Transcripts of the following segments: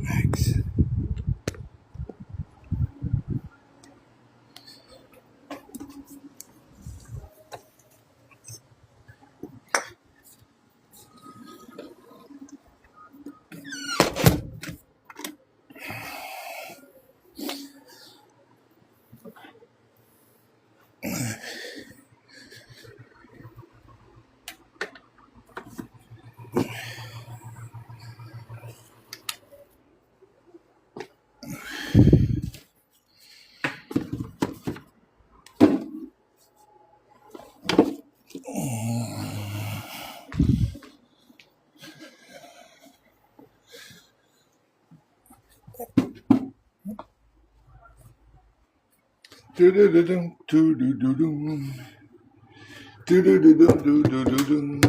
Max. Do-do-do-dum, do-do-do-dum. Do-do-do-dum, do-do-do-dum.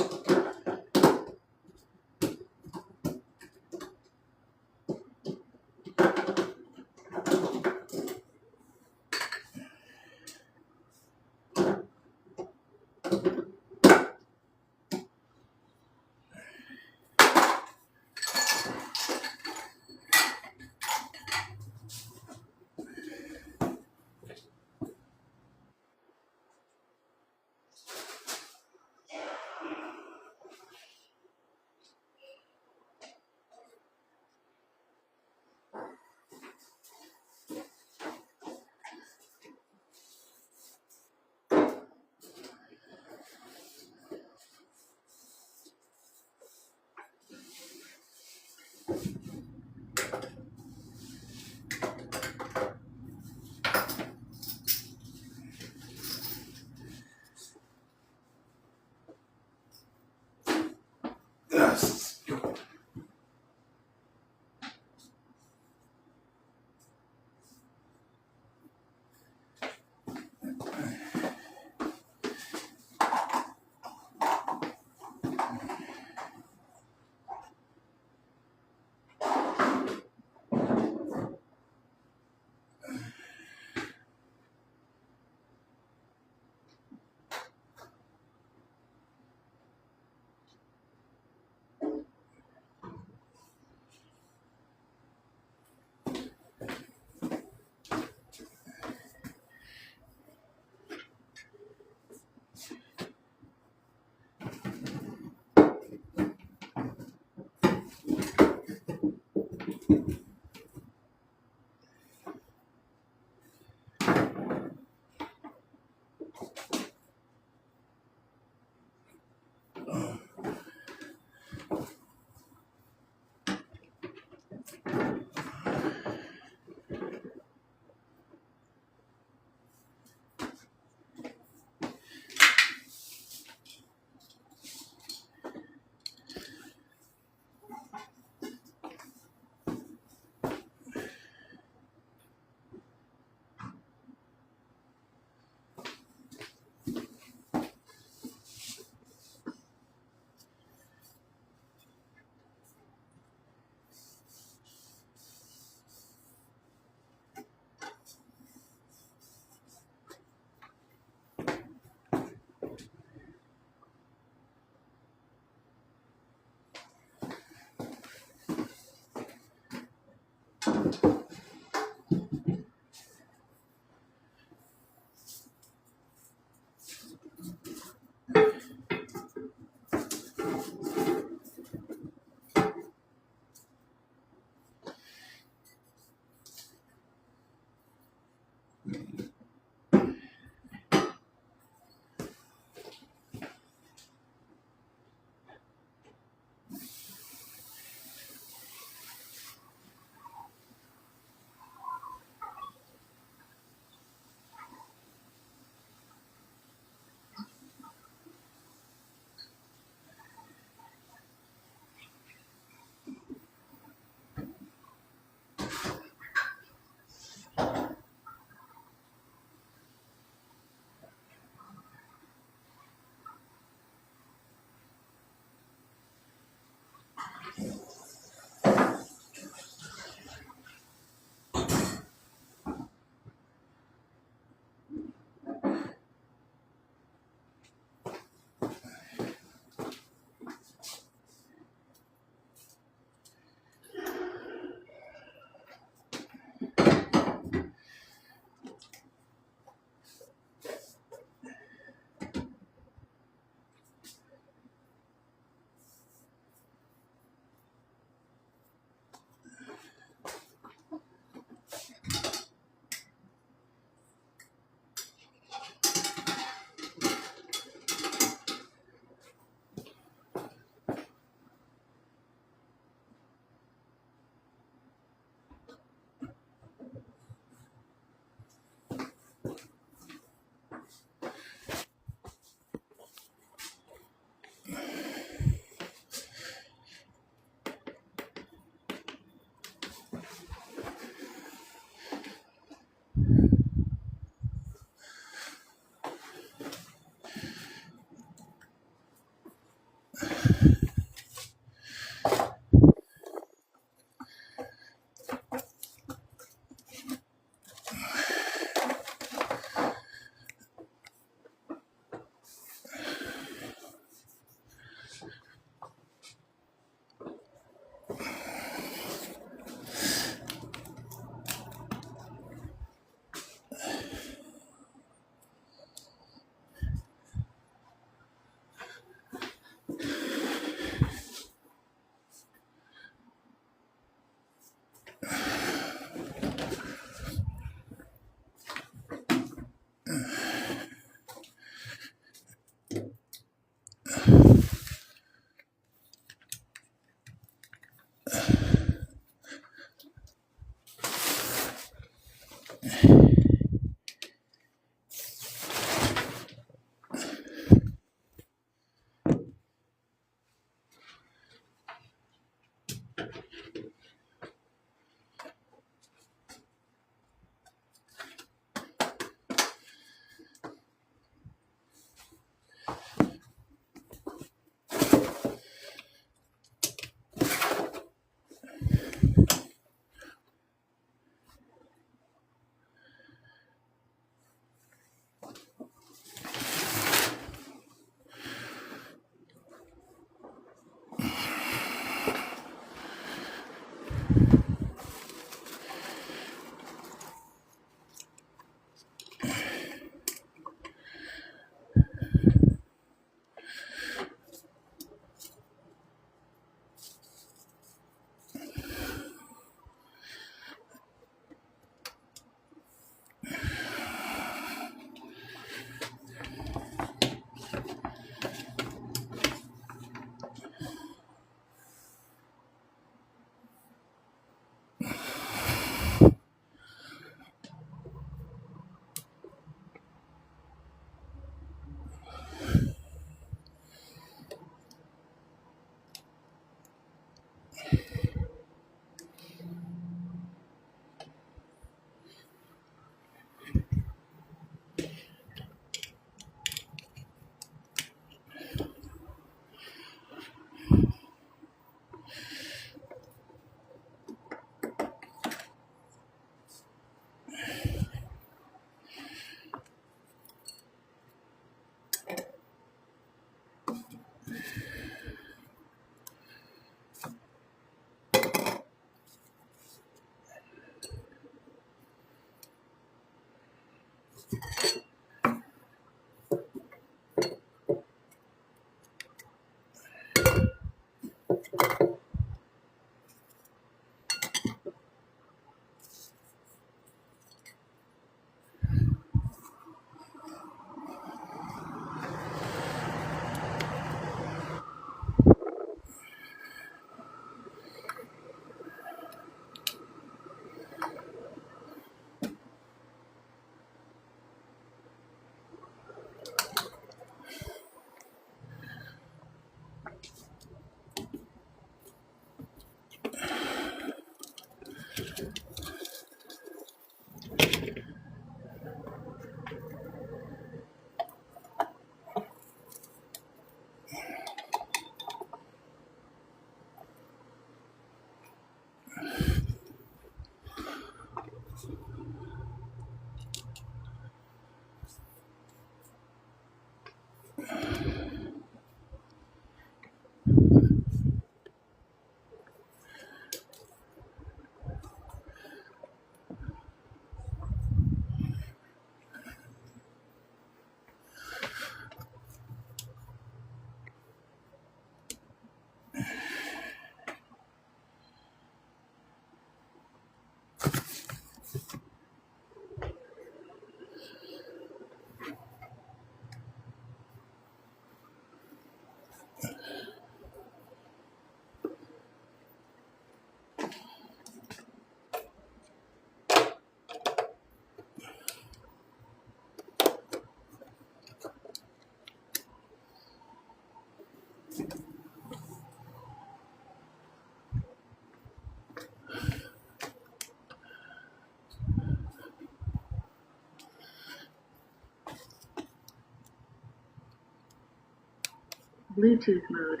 Bluetooth mode.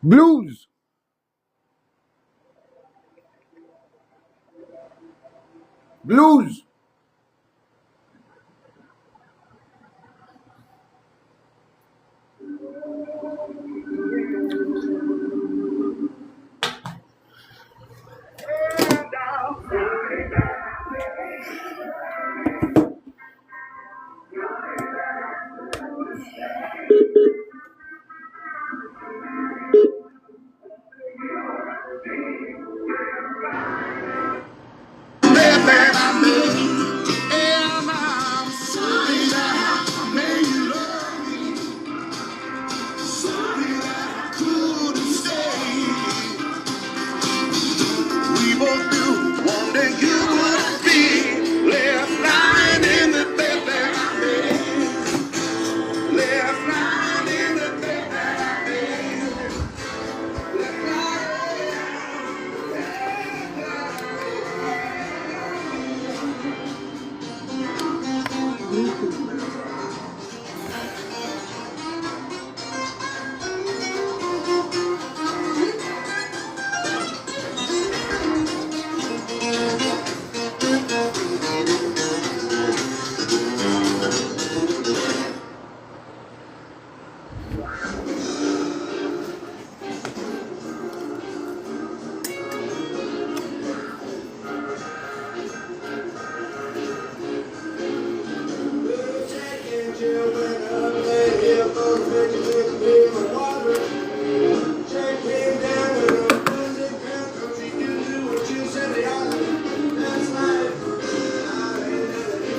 Blues. Blues.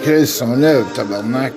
Chris, on lève, tabarnak.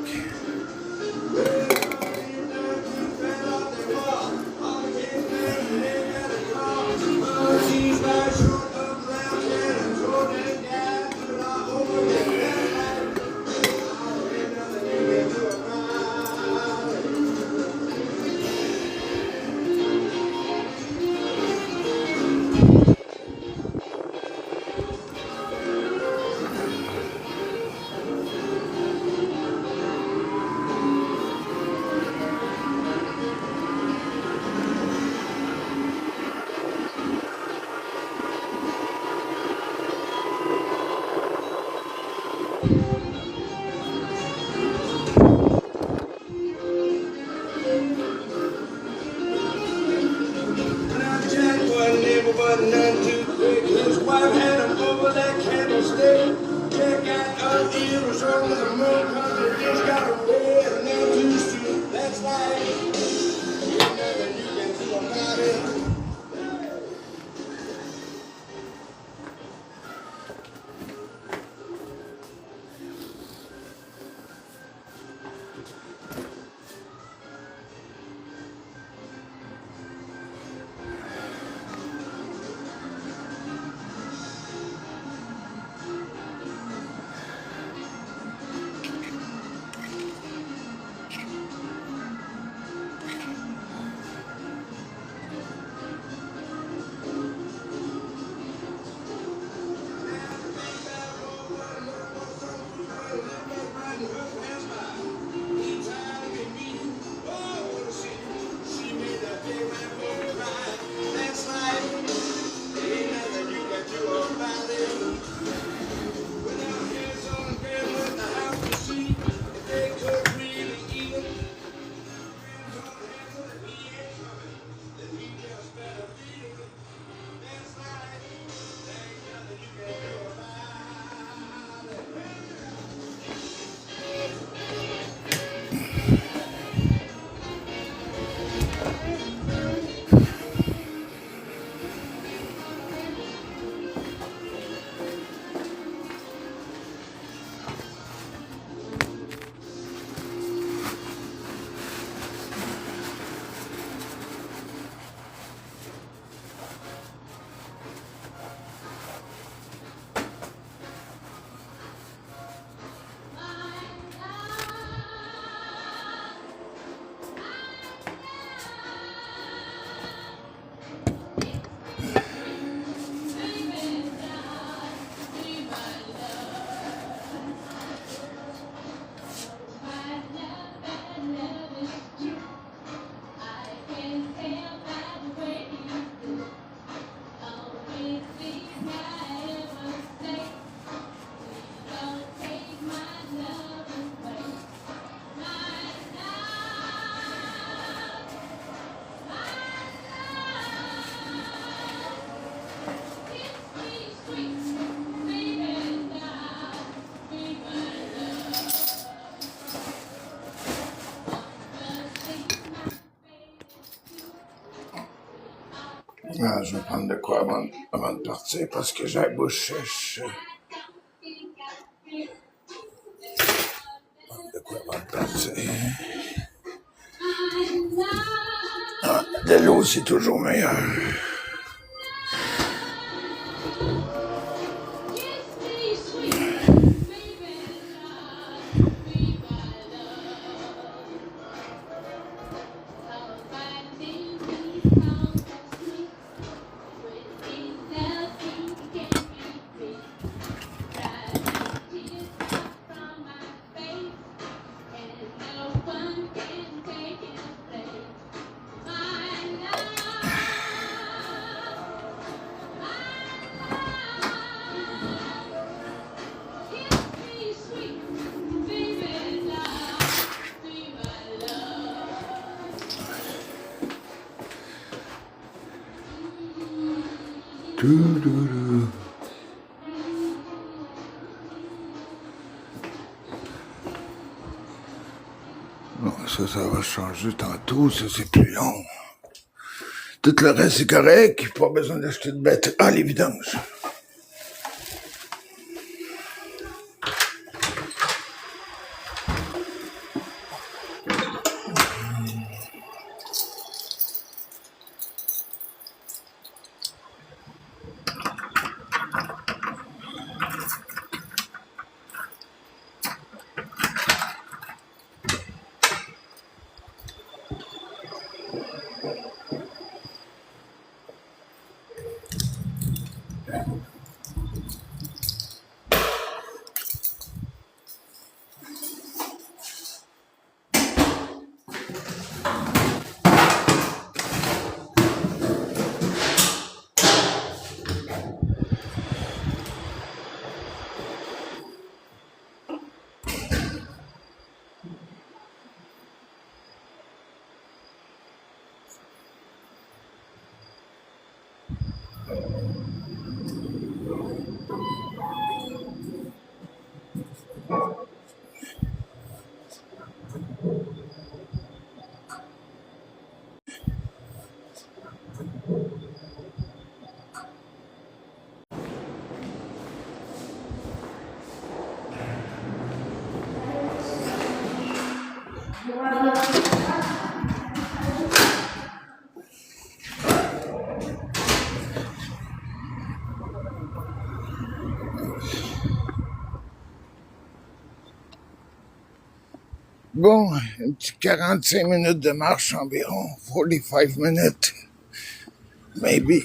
Ah, je vais prendre de quoi avant de partir parce que j'ai la bouche sèche. Prendre de quoi avant de partir. Ah, de l'eau, c'est toujours meilleur. Bon, ça va changer tantôt, ça c'est plus long. Tout le reste c'est correct, pas besoin d'acheter de bêtes à l'évidence. Bon, un petit 45 minutes de marche environ. 45 minutes. Maybe.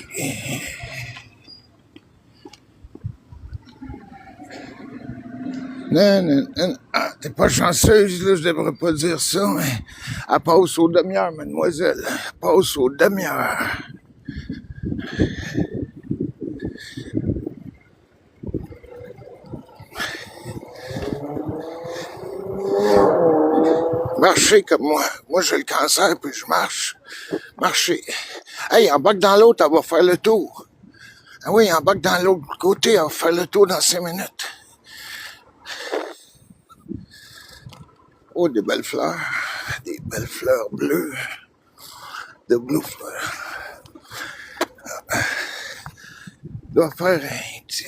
Non, non, non. Ah, t'es pas chanceuse, là, je devrais pas dire ça, mais elle passe aux demi-heures, mademoiselle. Elle passe aux demi-heures. Marcher comme moi. Moi, j'ai le cancer, puis je marche. Marcher. Hey, embarque dans l'autre, elle va faire le tour. Ah oui, embarque dans l'autre côté, elle va faire le tour dans 5 minutes. Oh, des belles fleurs. Des belles fleurs bleues. De blue fleurs. Il doit faire un petit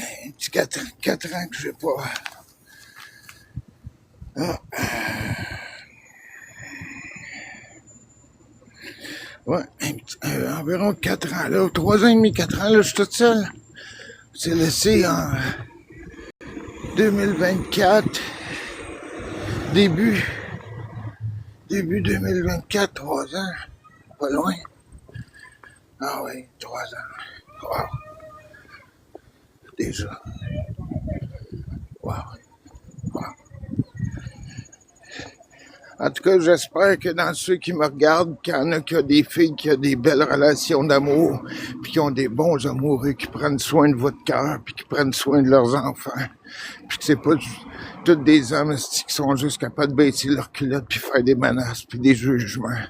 4 ans que je sais pas. Ah. Ouais, environ 4 ans. Là, 3 ans et demi, 4 ans, là, je suis toute seule. C'est laissé en 2024. Début 2024, 3 ans. Pas loin. Ah oui, 3 ans. Wow. Déjà. Wow. Wow. En tout cas, j'espère que dans ceux qui me regardent, qu'il y en a qui ont des filles qui ont des belles relations d'amour, puis qui ont des bons amoureux, qui prennent soin de votre cœur, puis qui prennent soin de leurs enfants. Puis que c'est pas tous des hommes qui sont juste capables de baisser leur culotte, puis faire des menaces, puis des jugements.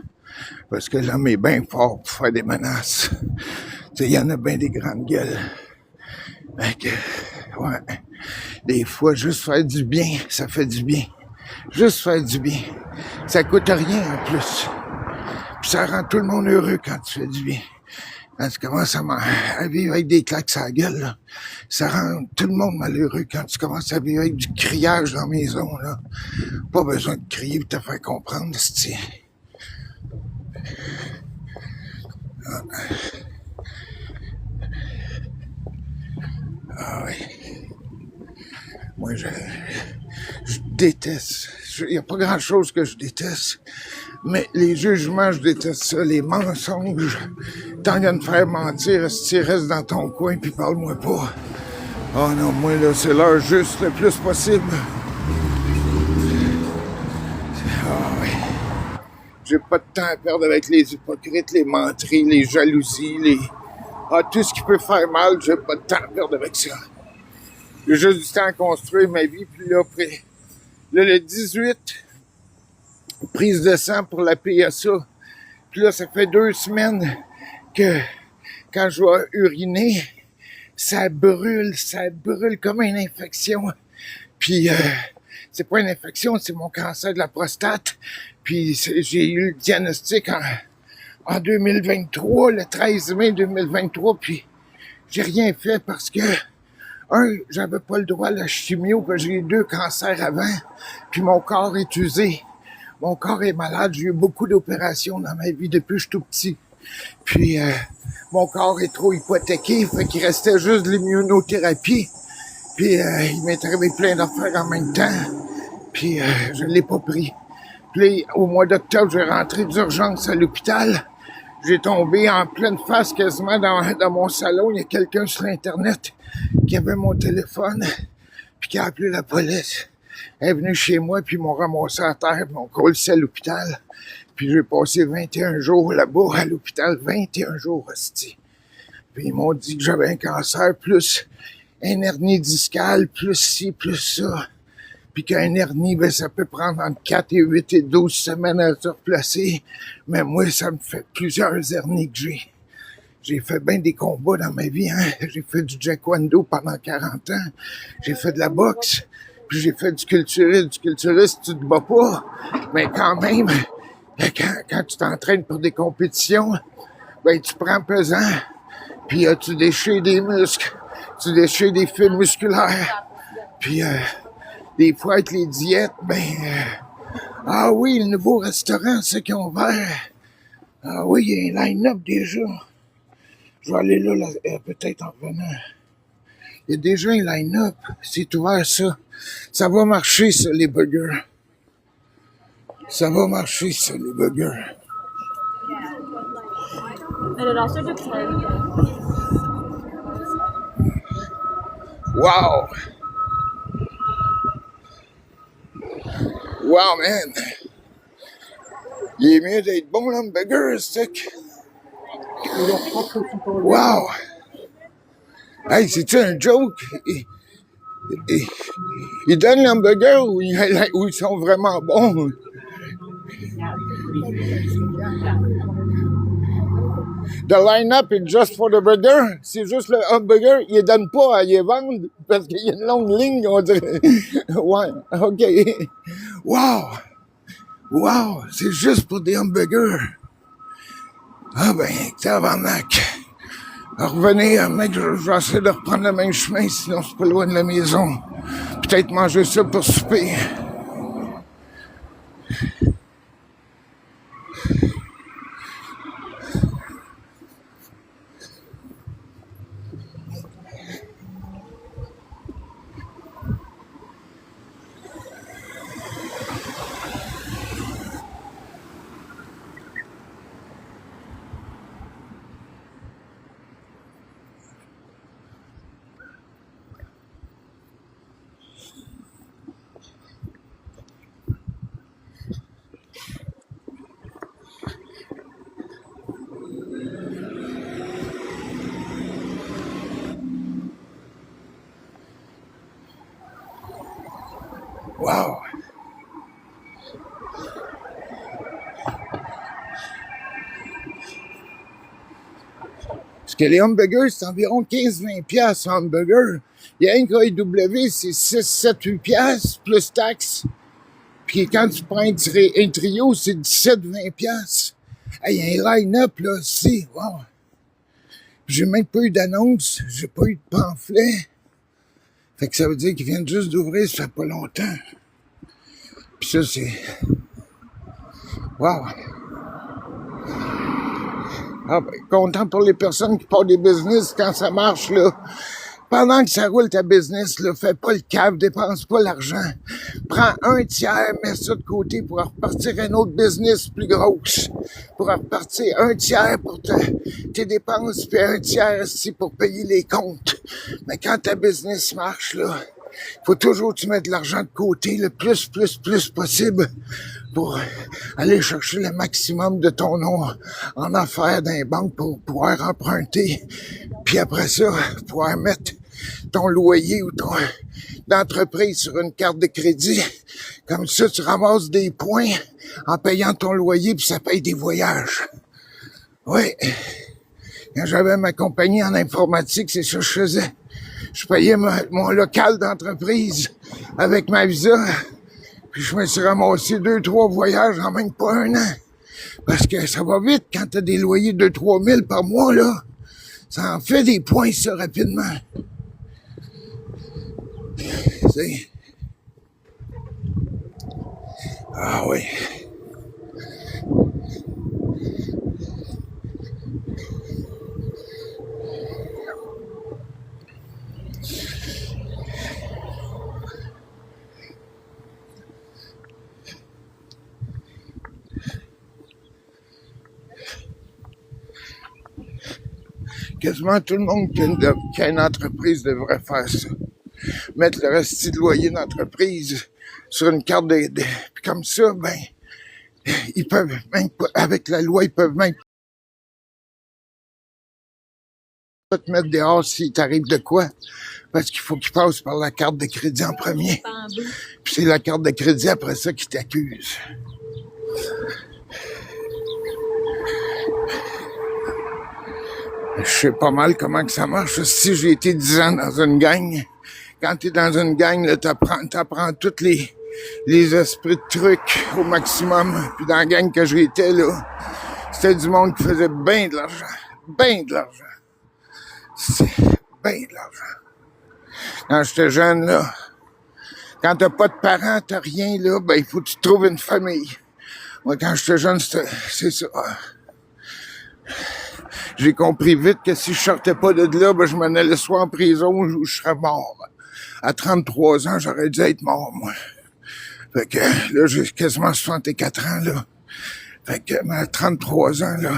Parce que l'homme est bien fort pour faire des menaces. Tu sais, il y en a bien des grandes gueules. Fait que, ouais. Des fois, juste faire du bien, ça fait du bien. Juste faire du bien. Ça coûte rien en plus. Puis ça rend tout le monde heureux quand tu fais du bien. Quand tu commences à vivre avec des claques à la gueule, là, ça rend tout le monde malheureux quand tu commences à vivre avec du criage dans la maison. Là. Pas besoin de crier pour te faire comprendre. C'est... Ah oui. Moi, je déteste. Il n'y a pas grand-chose que je déteste. Mais les jugements, je déteste ça. Les mensonges. Tant qu'à me faire mentir, si tu restes dans ton coin puis parle-moi pas. Oh non, moi, là, c'est l'heure juste le plus possible. Ah oui. J'ai pas de temps à perdre avec les hypocrites, les menteries, les jalousies, tout ce qui peut faire mal, j'ai pas de temps à perdre avec ça. J'ai juste du temps à construire ma vie, puis là, après, là, le 18, prise de sang pour la PSA. Puis là, ça fait 2 semaines que quand je vais uriner, ça brûle comme une infection. Puis c'est pas une infection, c'est mon cancer de la prostate. Puis j'ai eu le diagnostic en 2023, le 13 mai 2023, puis j'ai rien fait parce que j'avais pas le droit à la chimio, que j'ai eu 2 cancers avant, puis mon corps est usé. Mon corps est malade, j'ai eu beaucoup d'opérations dans ma vie depuis que je suis tout petit. Puis mon corps est trop hypothéqué, fait qu'il restait juste de l'immunothérapie. Puis il m'est arrivé plein d'affaires en même temps, puis je l'ai pas pris. Puis au mois d'octobre, j'ai rentré d'urgence à l'hôpital. J'ai tombé en pleine face quasiment dans mon salon. Il y a quelqu'un sur Internet qui avait mon téléphone, puis qui a appelé la police. Elle est venue chez moi, puis ils m'ont ramassé à terre, puis m'ont collé à l'hôpital. Puis j'ai passé 21 jours là-bas à l'hôpital, 21 jours, hostie. Puis ils m'ont dit que j'avais un cancer, plus une hernie discale, plus ci, plus ça. Puis qu'un hernie, ben, ça peut prendre entre 4 et 8 et 12 semaines à se replacer. Mais moi, ça me fait plusieurs hernies que j'ai. J'ai fait bien des combats dans ma vie, hein. J'ai fait du taekwondo pendant 40 ans. J'ai fait de la boxe. Puis j'ai fait du culturisme. Du culturisme, tu te bats pas. Mais quand même, quand tu t'entraînes pour des compétitions, ben, tu prends pesant. Puis tu déchires des muscles. Tu déchires des fibres musculaires. Puis des fois, avec les diètes, ah oui, le nouveau restaurant, ceux qui ont ouvert. Ah oui, il y a un line-up déjà. Je vais aller là peut-être en revenant. Il y a déjà un line-up. C'est ouvert, ça. Ça va marcher, ça, les burgers. Ça va marcher, ça, les burgers. And it also depends. Wow! Wow, man! Il est mieux d'être bon, l'hamburger, stick. Wow! Hey, c'est-tu un joke? Ils donnent l'hamburger ou ils sont vraiment bons? The line-up is just for the burger. C'est juste le hamburger. Ils ne donnent pas à les vendre parce qu'il y a une longue ligne, on dirait. Ouais, OK. Wow! Wow! C'est juste pour des hamburgers. Ah ben, tabarnak. Revenez, mec, je vais essayer de reprendre le même chemin, sinon c'est pas loin de la maison. Peut-être manger ça pour souper. Wow! Parce que les hamburgers, c'est environ 15-20$ un hamburger. Il y a un KW, c'est 6-7-8$ plus taxes. Puis quand tu prends un trio, c'est 17-20$. Hey, il y a un line-up, là, aussi. Wow! J'ai même pas eu d'annonce, j'ai pas eu de pamphlet. Fait que ça veut dire qu'ils viennent juste d'ouvrir, ça fait pas longtemps. Puis ça, c'est... Wow! Ah ben, content pour les personnes qui partent des business quand ça marche, là. Pendant que ça roule ta business, là, fais pas le cave, dépense pas l'argent. Prends un tiers, mets ça de côté pour repartir un autre business plus grosse. Pour repartir un tiers pour tes dépenses, puis un tiers aussi pour payer les comptes. Mais quand ta business marche, là, faut toujours que tu mettes de l'argent de côté le plus possible pour aller chercher le maximum de ton nom en affaires dans les banques pour pouvoir emprunter. Puis après ça, pouvoir mettre ton loyer ou ton d'entreprise sur une carte de crédit. Comme ça, tu ramasses des points en payant ton loyer puis ça paye des voyages. Oui. Quand j'avais ma compagnie en informatique, c'est ça que je faisais. Je payais mon local d'entreprise avec ma visa. Puis je me suis ramassé 2-3 voyages en même pas un an. Parce que ça va vite quand t'as des loyers de 3 000 par mois, là. Ça en fait des points, ça, rapidement. C'est... Ah oui. Quasiment tout le monde qui a une entreprise devrait faire ça. Mettre le reste de loyer d'entreprise sur une carte de comme ça, ben, ils peuvent même pas, avec la loi, ils peuvent même pas te mettre dehors s'il t'arrive de quoi. Parce qu'il faut qu'ils passent par la carte de crédit en premier. Puis c'est la carte de crédit après ça qui t'accuse. Je sais pas mal comment que ça marche. Si j'ai été 10 ans dans une gang, quand t'es dans une gang, là, t'apprends tous les esprits de trucs au maximum. Puis dans la gang que j'étais, là, c'était du monde qui faisait bien de l'argent. Bien de l'argent. C'est bien de l'argent. Quand j'étais jeune, là, quand t'as pas de parents, t'as rien, là, ben, il faut que tu trouves une famille. Moi, quand j'étais jeune, c'est ça. J'ai compris vite que si je sortais pas de là, ben, je m'en allais soit en prison ou je serais mort. À 33 ans, j'aurais dû être mort, moi. Fait que là, j'ai quasiment 64 ans, là. Fait que à 33 ans, là.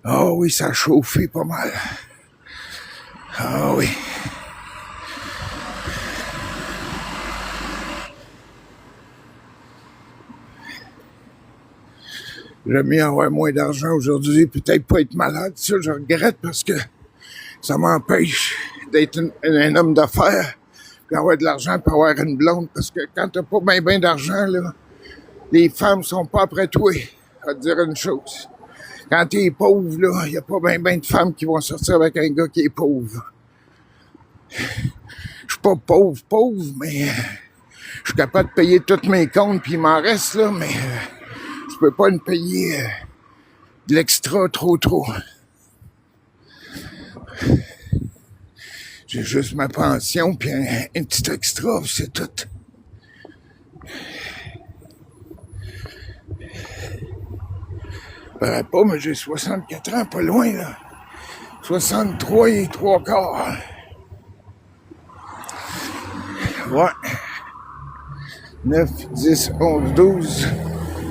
Ah oui, ça a chauffé pas mal. Ah oui. J'aime mieux avoir moins d'argent aujourd'hui, peut-être pas être malade. Ça, je regrette parce que ça m'empêche d'être un homme d'affaires, puis avoir de l'argent pour avoir une blonde. Parce que quand t'as pas bien d'argent, là, les femmes sont pas après toi. Je vais te dire une chose. Quand t'es pauvre, là, y a pas bien de femmes qui vont sortir avec un gars qui est pauvre. Je suis pas pauvre, mais je suis capable de payer tous mes comptes, puis il m'en reste, là, mais je peux pas me payer de l'extra trop. J'ai juste ma pension, puis un petit extra, c'est tout. Paraît pas, mais j'ai 64 ans, pas loin, là. 63 et 3/4. Ouais. 9, 10, 11, 12,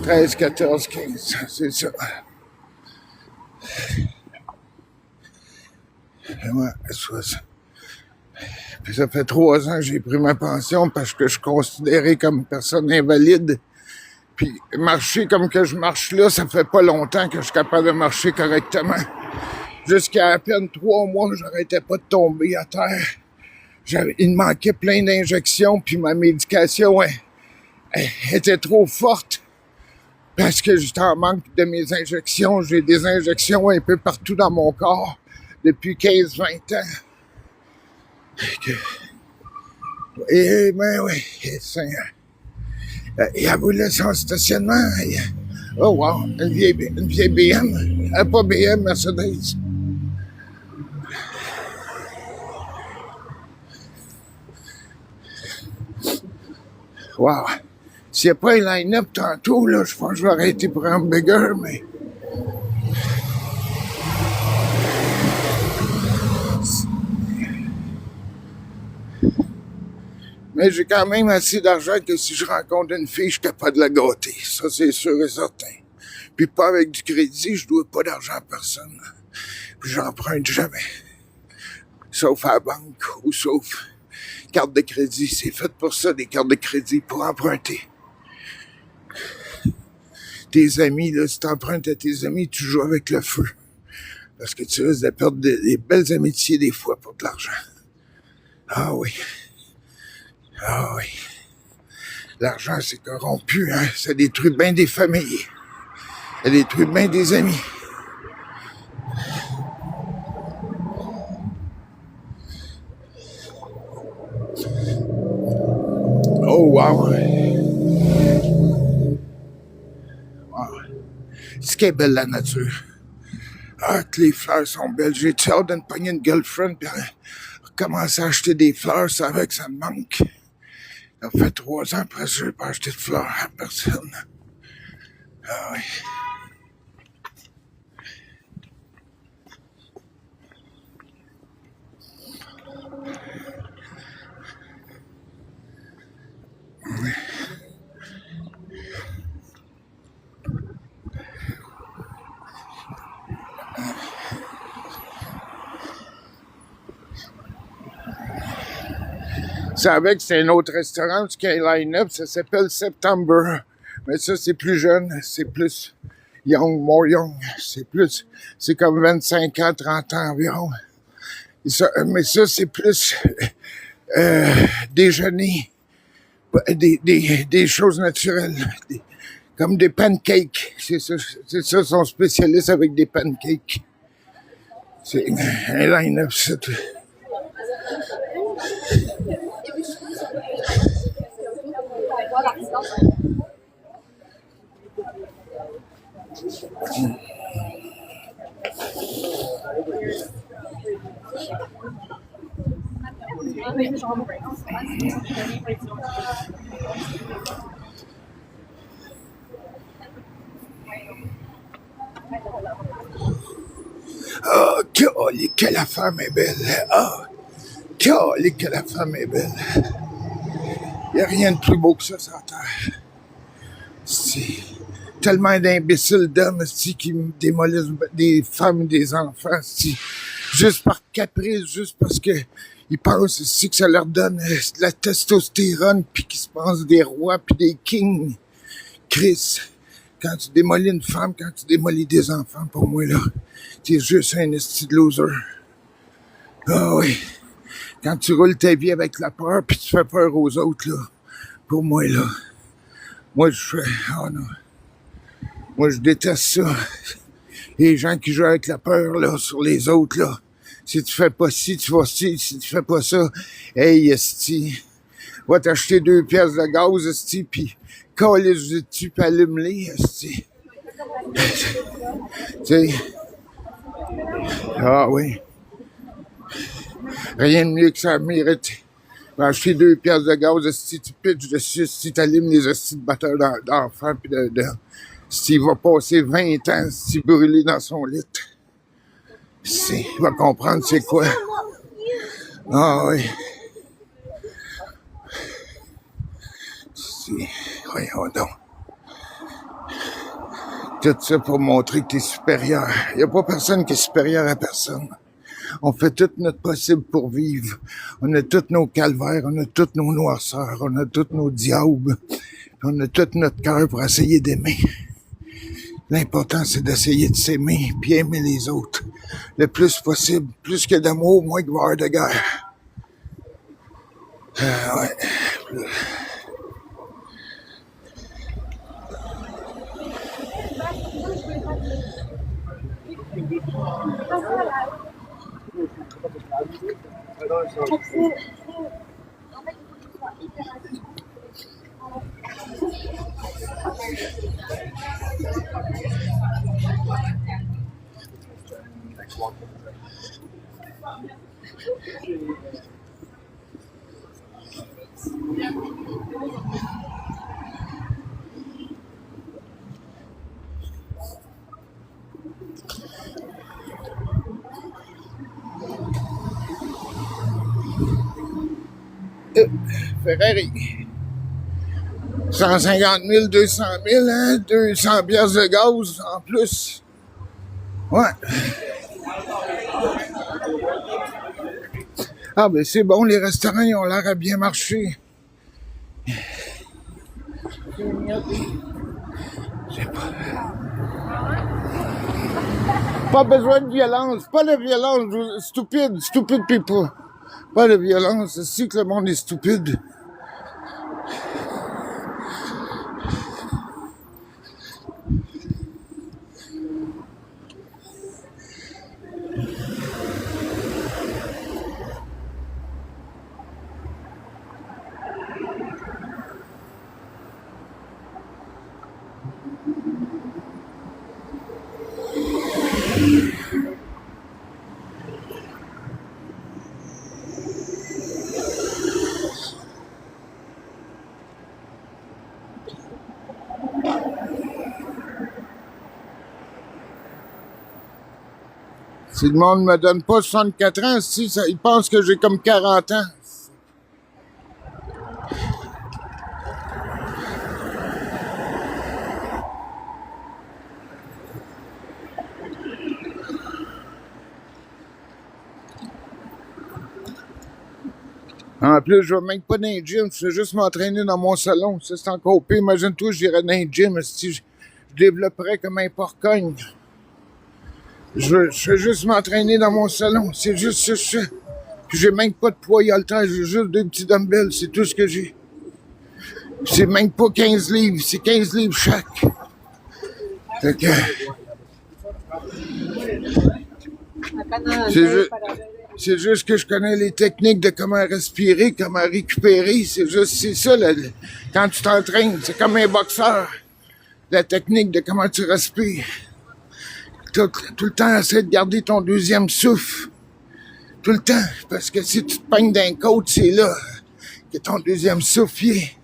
13, 14, 15. C'est ça. Ouais, ça. Puis ça fait 3 ans que j'ai pris ma pension parce que je suis considéré comme personne invalide. Puis marcher comme que je marche là, ça fait pas longtemps que je suis capable de marcher correctement. Jusqu'à à peine 3 mois, j'arrêtais pas de tomber à terre. Il me manquait plein d'injections, puis ma médication elle était trop forte. Parce que j'étais en manque de mes injections. J'ai des injections un peu partout dans mon corps depuis 15-20 ans. Et ben oui, il a voulu son stationnement. Oh wow, une vieille BM. Pas BM, Mercedes. Wow. S'il n'y a pas un line-up tantôt, là, je pense que je vais arrêter pour un hamburger, mais... Mais j'ai quand même assez d'argent que si je rencontre une fille, je suis capable de la gâter. Ça, c'est sûr et certain. Puis pas avec du crédit, je dois pas d'argent à personne. Puis j'emprunte jamais. Sauf à la banque ou sauf carte de crédit. C'est fait pour ça, des cartes de crédit, pour emprunter. Tes amis, là, si t'empruntes à tes amis, tu joues avec le feu. Parce que tu risques de perdre des belles amitiés des fois pour de l'argent. Ah oui. Ah oui. L'argent, c'est corrompu, hein. Ça détruit bien des familles. Ça détruit bien des amis. Oh, wow. Wow. C'est qu'elle est belle, la nature. Ah, que les fleurs sont belles. J'ai hâte de me pogner une girlfriend puis recommencer à acheter des fleurs. Ça avec, ça me manque. Ça fait 3 ans après ça, je n'ai pas acheté de fleurs à personne. Ah oui. C'est avec, c'est un autre restaurant qui a un line-up, ça s'appelle September. Mais ça, c'est plus jeune, c'est plus young, more young. C'est comme 25 ans, 30 ans environ. Mais ça, c'est plus déjeuner, des choses naturelles, comme des pancakes. C'est ça, son spécialiste avec des pancakes. C'est un line-up, c'est tout. Oh, que la femme est belle. Oh, que la femme est belle. Il n'y a rien de plus beau que ça sur la terre. C'est tellement d'imbéciles d'hommes qui démolissent des femmes et des enfants. Juste par caprice, juste parce que ils pensent aussi que ça leur donne de la testostérone, puis qu'ils se pensent des rois puis des kings. Chris, quand tu démolis une femme, quand tu démolis des enfants, pour moi, là, t'es juste un esti de loser. Ah oui. Quand tu roules ta vie avec la peur, puis tu fais peur aux autres, là, pour moi, là, moi, je fais... Oh non. Moi, je déteste ça. Les gens qui jouent avec la peur, là, sur les autres, là. Si tu fais pas ci, tu vas ci. Si tu fais pas ça, hey, esti, va t'acheter 2 pièces de gaz, esti, pis calisse dessus, pis allume-les, esti. Tu sais. Ah oui. Rien de mieux que ça mérite. Va acheter 2 pièces de gaz, esti, tu pitches dessus, si t'allumes les esti de batteurs d'enfants, pis s'il va passer 20 ans, s'il brûlé dans son lit. Il va comprendre c'est quoi. Ah oui. Voyons donc. Tout ça pour montrer que t'es supérieur. Il n'y a pas personne qui est supérieur à personne. On fait tout notre possible pour vivre. On a tous nos calvaires, on a toutes nos noirceurs, on a tous nos diables. On a tout notre cœur pour essayer d'aimer. L'important, c'est d'essayer de s'aimer puis aimer les autres. Le plus possible. Plus que d'amour, moins qu'il va y avoir de guerre. Ouais. Ferrari. 150 000, 200 000, hein? 200 piastres de gaz en plus. Ouais. Ah ben c'est bon, les restaurants ils ont l'air à bien marcher. Pas besoin de violence, pas de violence, stupide people. Pas de violence, c'est que le monde est stupide. Si le monde me donne pas 64 ans, si ça, ils pensent que j'ai comme 40 ans. En plus, je vais même pas dans un gym, je vais juste m'entraîner dans mon salon. Ça, c'est encore pire. Imagine-toi, j'irais dans un gym, si je développerais comme un porcogne. Je vais juste m'entraîner dans mon salon. C'est juste ça, je fais. Puis j'ai même pas de poids et haltères, j'ai juste 2 petits dumbbells, c'est tout ce que j'ai. C'est même pas 15 livres, c'est 15 livres chaque. Fait que... C'est juste que je connais les techniques de comment respirer, comment récupérer. C'est ça, quand tu t'entraînes. C'est comme un boxeur. La technique de comment tu respires. Tout le temps, essaie de garder ton deuxième souffle. Tout le temps. Parce que si tu te pognes d'un côte, c'est là que ton deuxième souffle y est.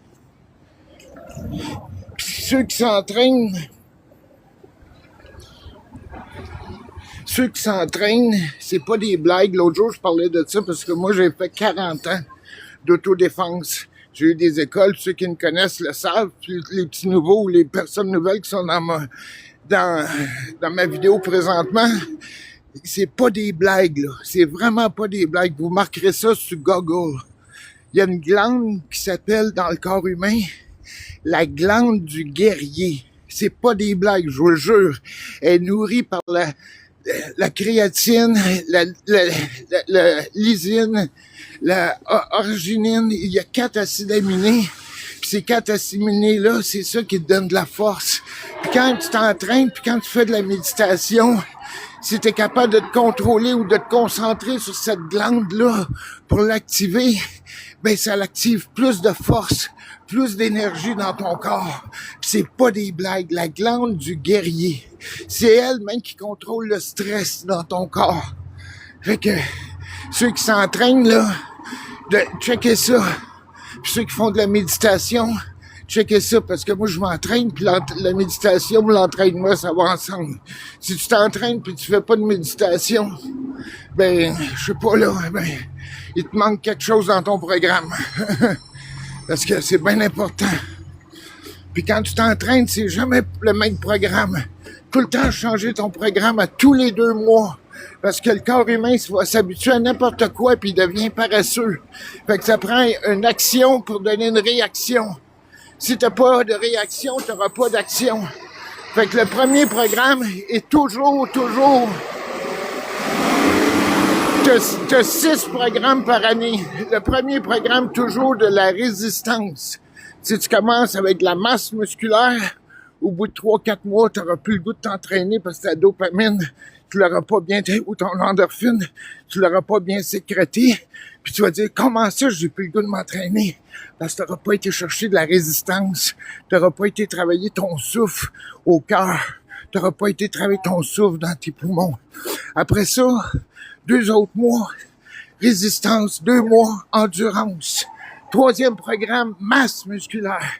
Puis ceux qui s'entraînent, c'est pas des blagues. L'autre jour, je parlais de ça parce que moi, j'ai fait 40 ans d'autodéfense. J'ai eu des écoles, ceux qui me connaissent le savent, puis les petits nouveaux, les personnes nouvelles qui sont dans ma vidéo présentement, c'est pas des blagues, là. C'est vraiment pas des blagues. Vous marquerez ça sur Google. Il y a une glande qui s'appelle, dans le corps humain, la glande du guerrier. C'est pas des blagues, je vous le jure. Elle est nourrie par la créatine, la lysine, la arginine. Il y a 4 acides aminés. Puis ces 4 acides aminés-là, c'est ça qui te donne de la force. Puis quand tu t'entraînes, puis quand tu fais de la méditation, si tu es capable de te contrôler ou de te concentrer sur cette glande-là pour l'activer, ben ça l'active plus de force, plus d'énergie dans ton corps. Puis c'est pas des blagues. La glande du guerrier, c'est elle même qui contrôle le stress dans ton corps. Fait que ceux qui s'entraînent, là, de checker ça. Puis ceux qui font de la méditation, checker ça, parce que moi, je m'entraîne, puis la méditation, l'entraînement, ça va ensemble. Si tu t'entraînes, puis tu fais pas de méditation, ben, je sais pas, là, ben, il te manque quelque chose dans ton programme. Parce que c'est bien important. Puis quand tu t'entraînes, c'est jamais le même programme. Tout le temps, changer ton programme à tous les 2 mois. Parce que le corps humain va s'habituer à n'importe quoi, puis il devient paresseux. Fait que ça prend une action pour donner une réaction. Si t'as pas de réaction, t'auras pas d'action. Fait que le premier programme est toujours... T'as 6 programmes par année. Le premier programme, toujours de la résistance. Si tu commences avec de la masse musculaire, au bout de 3-4 mois, t'auras plus le goût de t'entraîner parce que ta dopamine, tu l'auras pas bien, ou ton endorphine, tu l'auras pas bien sécrété. Puis tu vas dire, comment ça, j'ai plus le goût de m'entraîner? Parce que t'auras pas été chercher de la résistance. T'auras pas été travailler ton souffle au cœur. T'auras pas été travailler ton souffle dans tes poumons. Après ça, 2 autres mois, résistance, 2 mois, endurance. 3e programme, masse musculaire.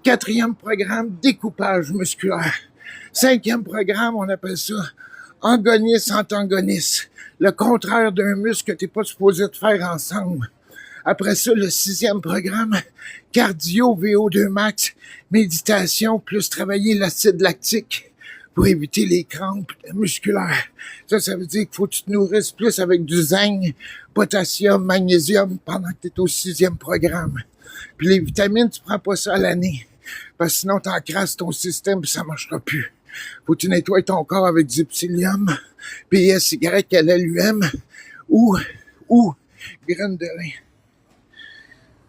4e programme, découpage musculaire. 5e programme, on appelle ça agonisme-antagonisme. Le contraire d'un muscle que t'es pas supposé de faire ensemble. Après ça, le 6e programme, cardio, VO2 max, méditation, plus travailler l'acide lactique pour éviter les crampes musculaires. Ça veut dire qu'il faut que tu te nourrisses plus avec du zinc, potassium, magnésium pendant que tu es au 6e programme. Puis les vitamines, tu prends pas ça à l'année. Parce que sinon, t'encrasses ton système et ça marchera plus. Faut que tu nettoies ton corps avec du psyllium, PSYLLUM ou graines de lin.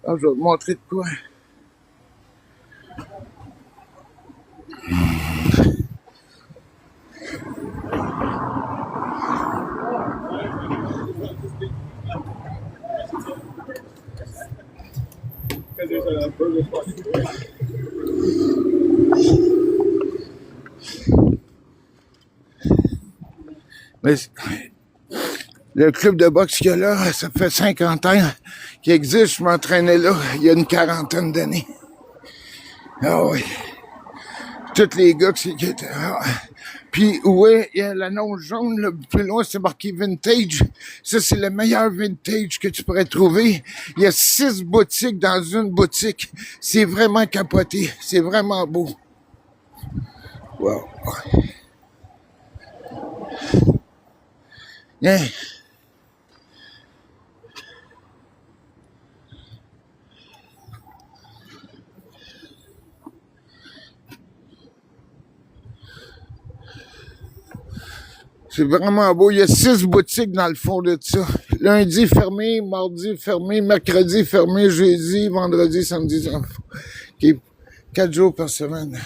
Alors, je vais te montrer de quoi. Mais le club de boxe qu'il y a là, ça fait 50 ans qu'il existe. Je m'entraînais là il y a une 40aine d'années. Ah oui. Tous les gars qui étaient... Ah. Puis, ouais, il y a l'annonce jaune, là, plus loin, c'est marqué vintage. Ça, c'est le meilleur vintage que tu pourrais trouver. Il y a 6 boutiques dans une boutique. C'est vraiment capoté. C'est vraiment beau. Wow. Yeah. C'est vraiment beau. Il y a 6 boutiques dans le fond de ça. Lundi fermé, mardi fermé, mercredi fermé, jeudi, vendredi, samedi. Okay. 4 jours par semaine.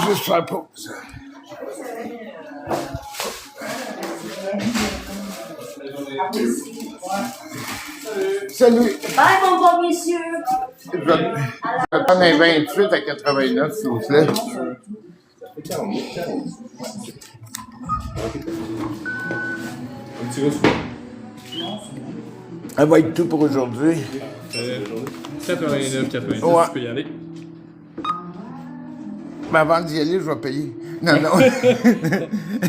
Juste faire pause. Salut! Bye, mon bon monsieur! Je vais prendre un 28 à 89, s'il vous plaît. Elle va être tout pour aujourd'hui. 89, 90, Ouais. tu peux y aller. Mais avant d'y aller, je vais payer. Non, non.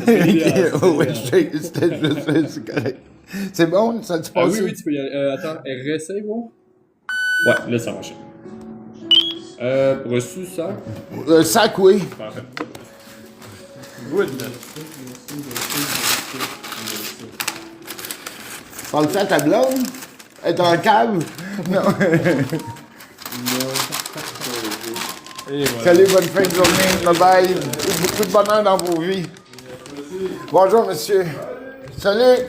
idéal, Oh, ouais, c'était juste, c'est correct. C'est bon, ça te Ah passe? oui, oui, tu peux y aller. Attends, réessaye, bon? Ouais, là, ça marche. Reçu ça? Le sac, oui. Parfait. Good. Parle-tu à ta blonde? Elle est en cave? Non. Et voilà. Salut, bonne fin de journée. Bye bye. Beaucoup de bonheur dans vos vies. Bonjour, monsieur. Salut.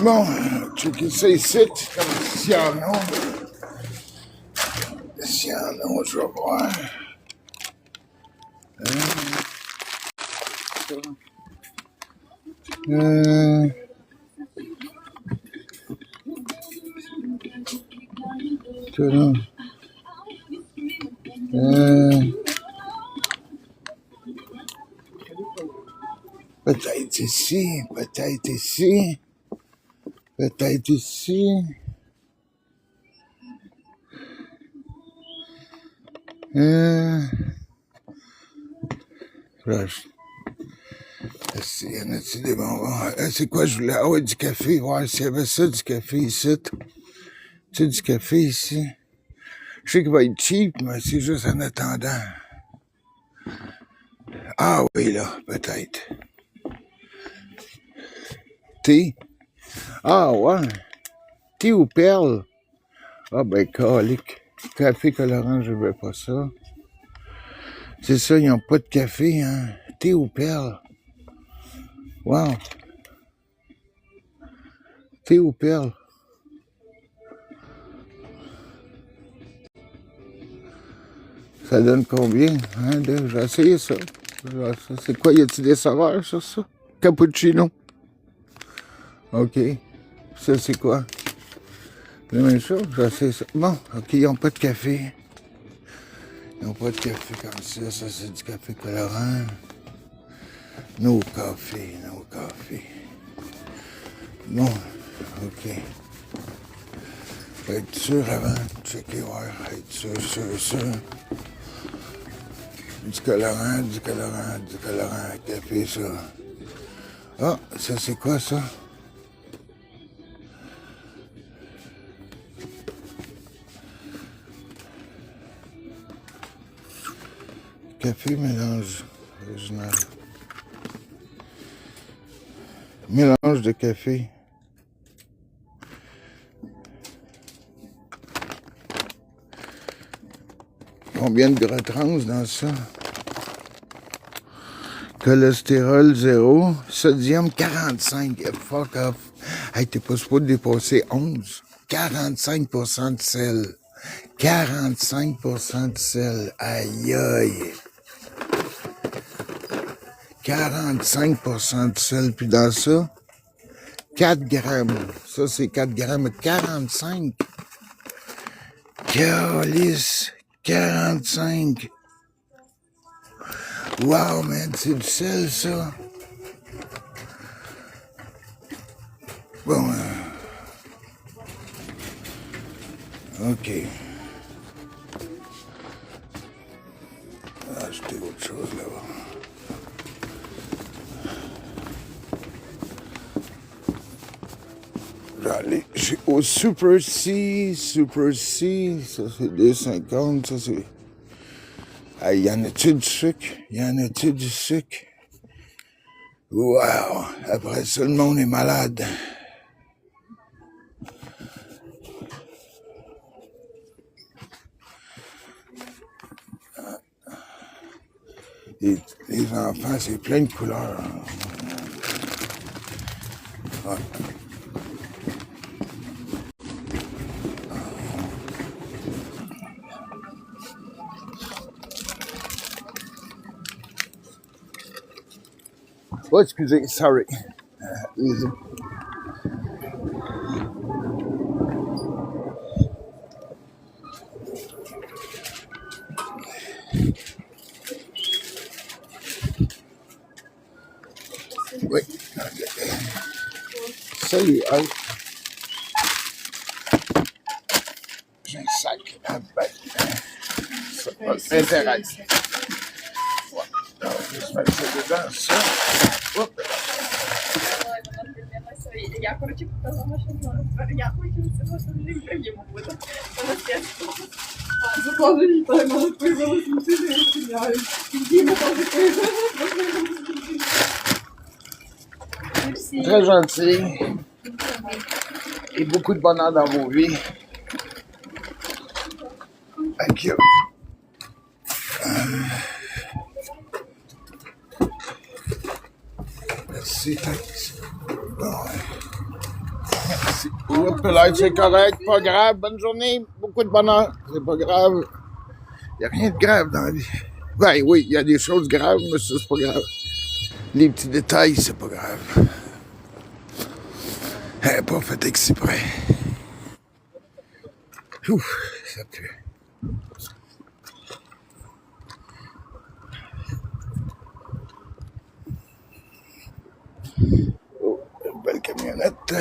Bon, checker ça ici, comme s'il y en a. S'il y en a, je vais voir. Là. Peut-être ici, peut-être ici, peut-être ici. Est-ce y en a-t-il des bonbons? C'est quoi je voulais? Ah ouais, du café. Ouais, s'il y avait ça, du café ici. Tu sais, du café ici. Je sais qu'il va être cheap, mais c'est juste en attendant. Ah oui, là, peut-être. Thé? Ah ouais. Thé ou perle? Ah ben, calique. Café colorant, je veux pas ça. C'est ça, ils n'ont pas de café, hein. Thé ou perle? Wow. Thé ou perle? Ça donne combien? Hein, j'ai essayé ça. C'est quoi, y a-t-il des saveurs sur ça? Cappuccino. OK. Ça, c'est quoi? La même chose, j'ai essayé ça. Bon, OK, ils n'ont pas de café. Ils n'ont pas de café comme ça. Ça, c'est du café colorant. No coffee, no coffee. Bon, OK. Faut être sûr avant de checker, ouais. Être sûr. Du colorant, café, ça. Ah, ça, c'est quoi, ça? Café mélange original. Mélange de café. Combien de gras trans dans ça? Cholestérol 0. Sodium 45. Fuck off. Hey, t'es pas supposé dépasser 11. 45% de sel. 45% de sel. Aïe aïe. 45% de sel. Puis dans ça, 4 grammes. Ça, c'est 4 grammes. 45. Calice. 45. Wow, man, c'est du sel, ça. Bon, OK. Acheter autre chose, là-bas. J'allais au Super C, ça c'est 2,50, ça c'est... Ah, y en a-tu du sucre? Y en a-tu du sucre? Wow! Après ça, le monde est malade. Les enfants, c'est plein de couleurs. Ouais. Oh, excusez, sorry. Easy. Oui. Salut, Al. J'ai un sac à bain. Ça m'intéresse. Ouais. Alors, je vais mettre ça dedans, ça. Hop. Я, короче, показала машину. Я хочу це не йому буде. Вона чесно. Заказу не поймала, появилась машина и стреляю. Дима тоже Très gentil. Et beaucoup de bonheur dans vos vies. Thank you. Merci, thanks. Merci. Oups, là, c'est correct, pas grave. Bonne journée, beaucoup de bonheur. C'est pas grave. Il n'y a rien de grave dans la vie. Ben oui, il y a des choses graves, mais ça, c'est pas grave. Les petits détails, c'est pas grave. Elle n'est pas fait exprès. Ouf, ça pue. Oh, une belle camionnette.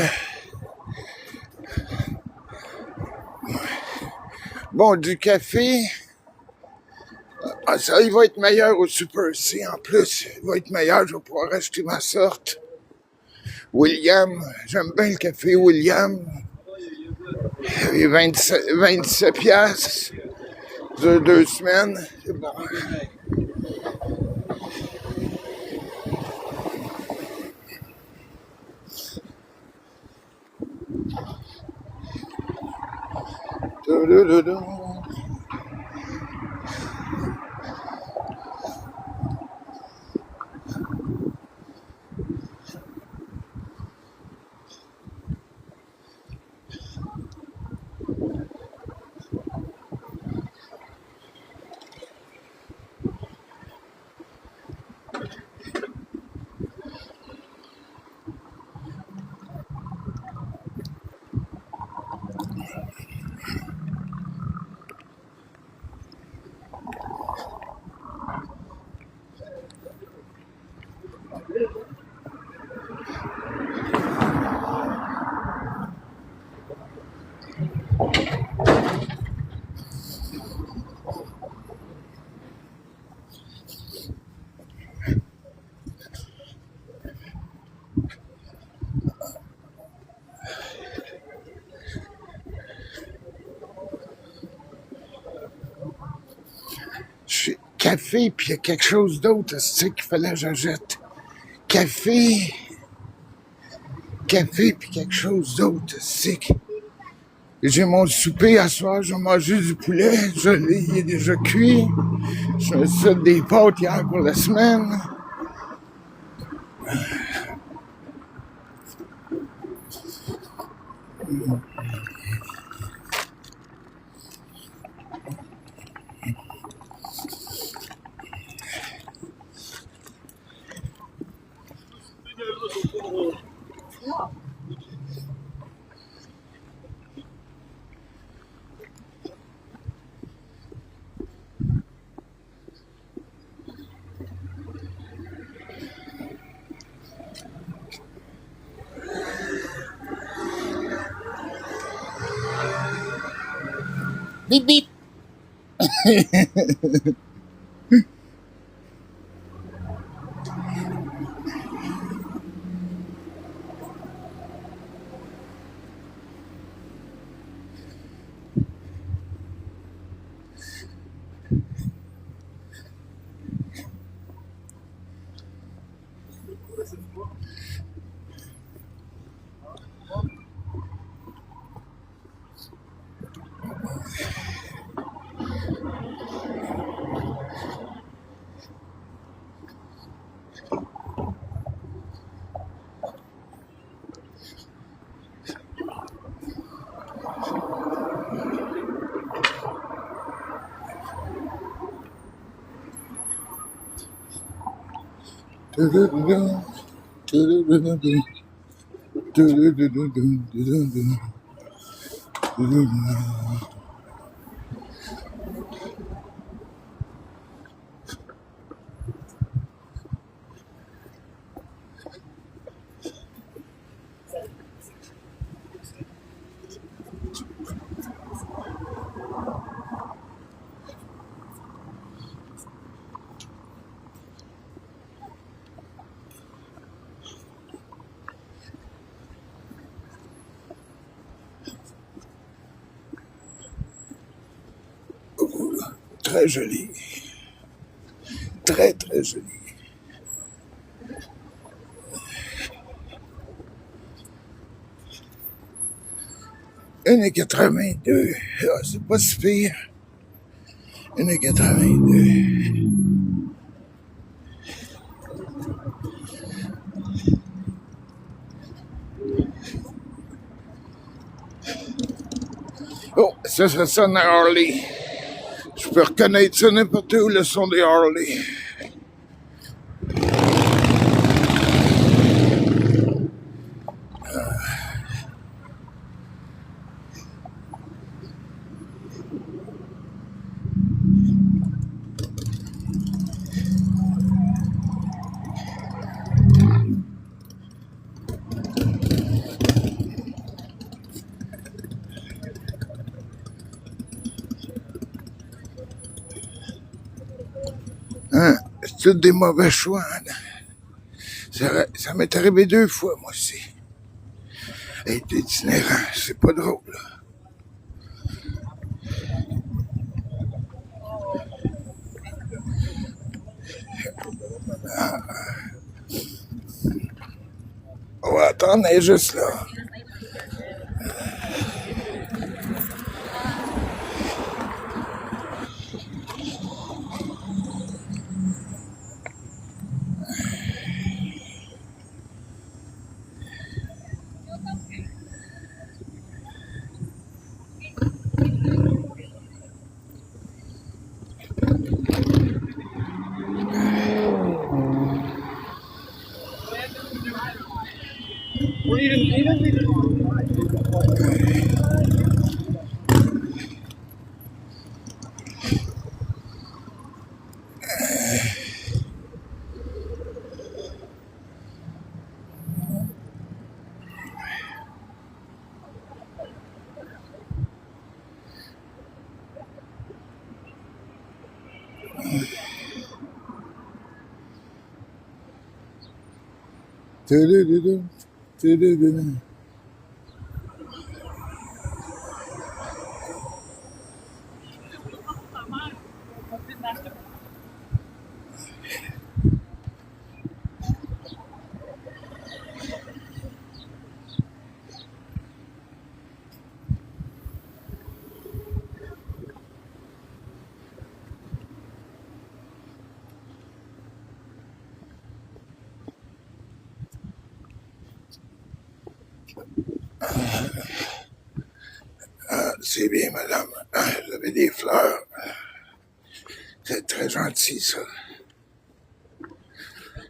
Bon, du café. Ah, ça, il va être meilleur au Super C en plus. Il va être meilleur, je vais pouvoir acheter ma sorte. William, j'aime bien le café William. Et 27 piastres. De 2 semaines, c'est bon. Café, puis il y a quelque chose d'autre, c'est qu'il fallait que j'achète. Café, puis quelque chose d'autre, c'est que j'ai mon souper à soir, je vais manger du poulet, il est déjà cuit. Je me suis fait des pâtes hier pour la semaine. Bip bip. Très joli. Très, très joli. 1,82. Ah, c'est pas si pire. 1,82. Oh, ça sonne à Harley. Je peux reconnaître ça n'importe où, le son des Harley. Hein? C'est tous des mauvais choix. Hein? Ça m'est arrivé 2 fois, moi aussi. Être itinérant, c'est pas drôle. On va attendre, elle est juste là. Ah, c'est bien, madame. Vous avez des fleurs. C'est très gentil, ça.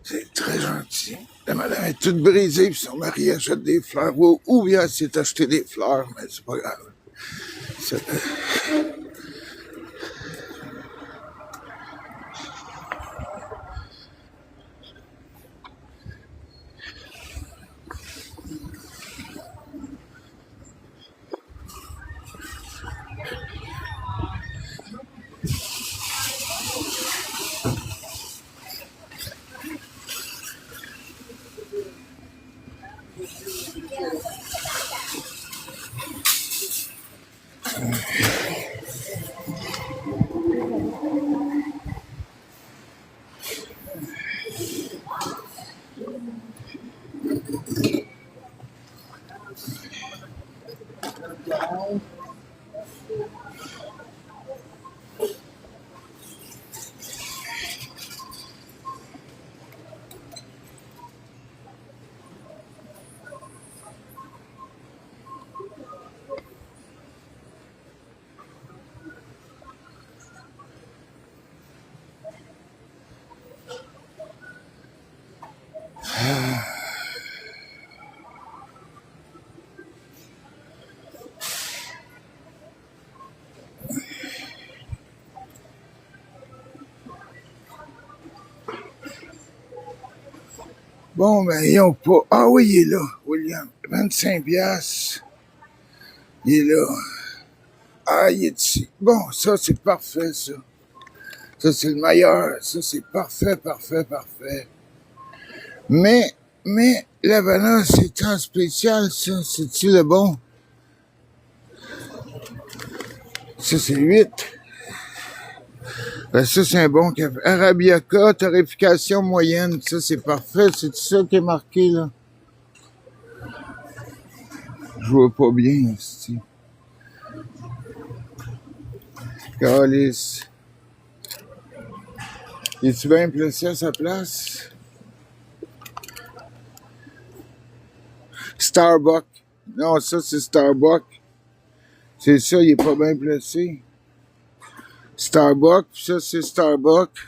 C'est très gentil. La madame est toute brisée, puis son mari achète des fleurs. Ou bien elle s'est acheté des fleurs, mais c'est pas grave. C'est... Bon, ben, ils ont pas... Ah oui, il est là, William. 25 piastres. Il est là. Ah, il est ici. Bon, ça, c'est parfait, ça. Ça, c'est le meilleur. Ça, c'est parfait, parfait, parfait. Mais, la valeur, c'est en spécial, ça. C'est-tu le bon? Ça, c'est 8. Ben, ça, c'est un bon café. Arabica, tarification moyenne. Ça, c'est parfait. C'est ça qui est marqué, là. Je vois pas bien, ici. Calice. Es-tu bien placé à sa place? Starbucks. Non, ça, c'est Starbucks. C'est ça, il est pas bien placé. Starbucks, ça, c'est Starbucks.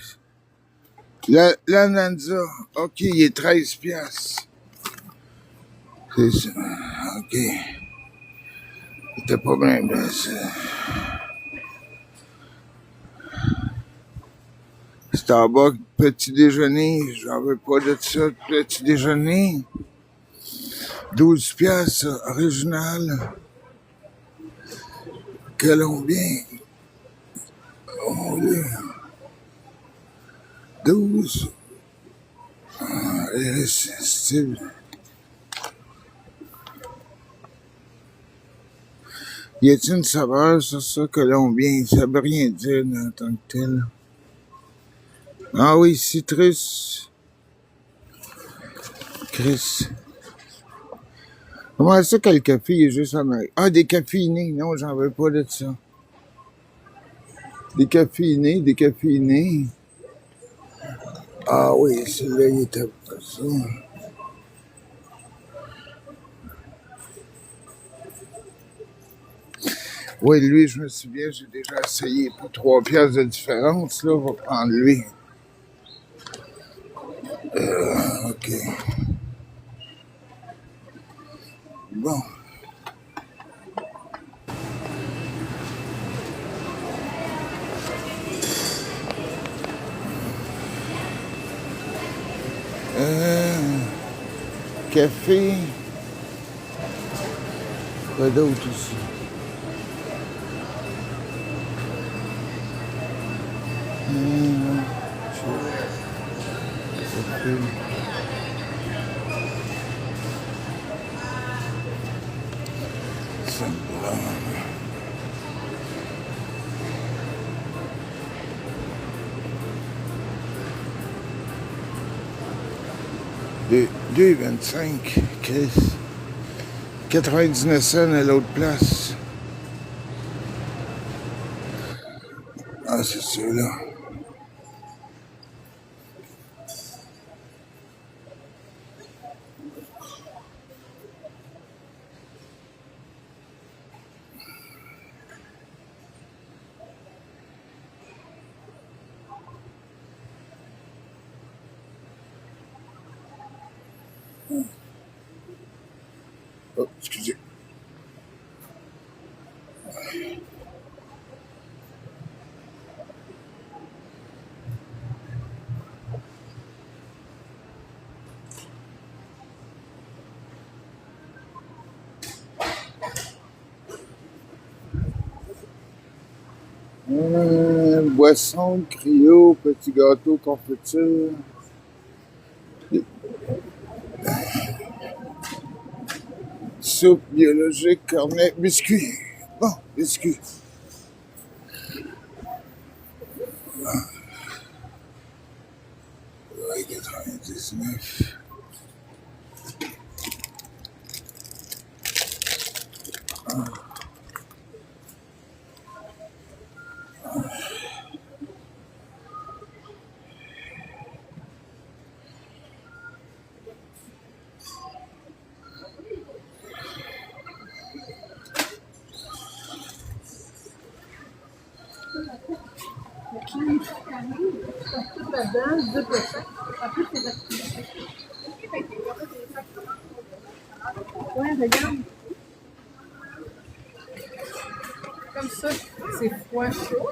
La Nanza. OK, il est 13 piastres. C'est ça. OK. Il était pas bien placé. Starbucks, petit déjeuner. J'en veux pas de ça. Petit déjeuner. 12 piastres, original. Colombien. Oh, là. 12. Ah, c'est... Y a-t-il une saveur sur ça, colombien? Ça veut rien dire en tant que tel. Ah oui, citrus. Chris. Comment ça que le café est juste américain? Ah, des caféinés. Non, j'en veux pas de ça. Des caféinés. Ah oui, celui-là, il était pas ça. Oui, lui, je me souviens, j'ai déjà essayé pour 3 piastres de différence, là, on va prendre lui. OK. Bon. Café. Quoi d'autre ici? Café. De 2,25, Chris. 99 cents à l'autre place. Ah, c'est ceux-là. Oh, excusez. Boisson, cryo, petit gâteau, confiture. Soupe biologique, cornet, biscuits. Bon, biscuits. Ouais, 99. Toute la base, 2%. En plus, c'est l'activité. Ouais, regarde. Comme ça, c'est froid chaud.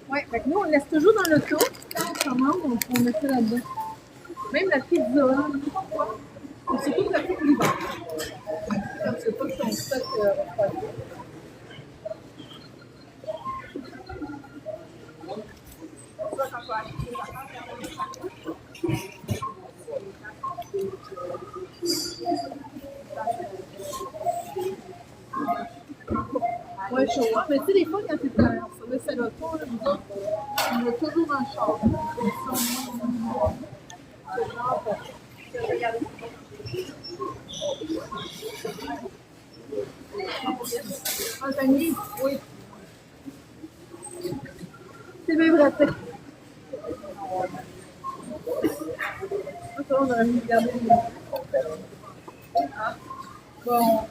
Ouais, fait que nous, on laisse toujours dans l'auto. Quand on commande, on met ça là-dedans. Même la pizza, n'importe quoi. Et surtout la pizza libre. Comme c'est pas que ton stock refroidi. Ouais, chaud. Mais tu sais, des fois, quand t'es en service à l'auto, là, nous autres, on a toujours un char. Un panier, oui. C'est bien vrai. Ça, on aurait mis regarder les... Ah, bon.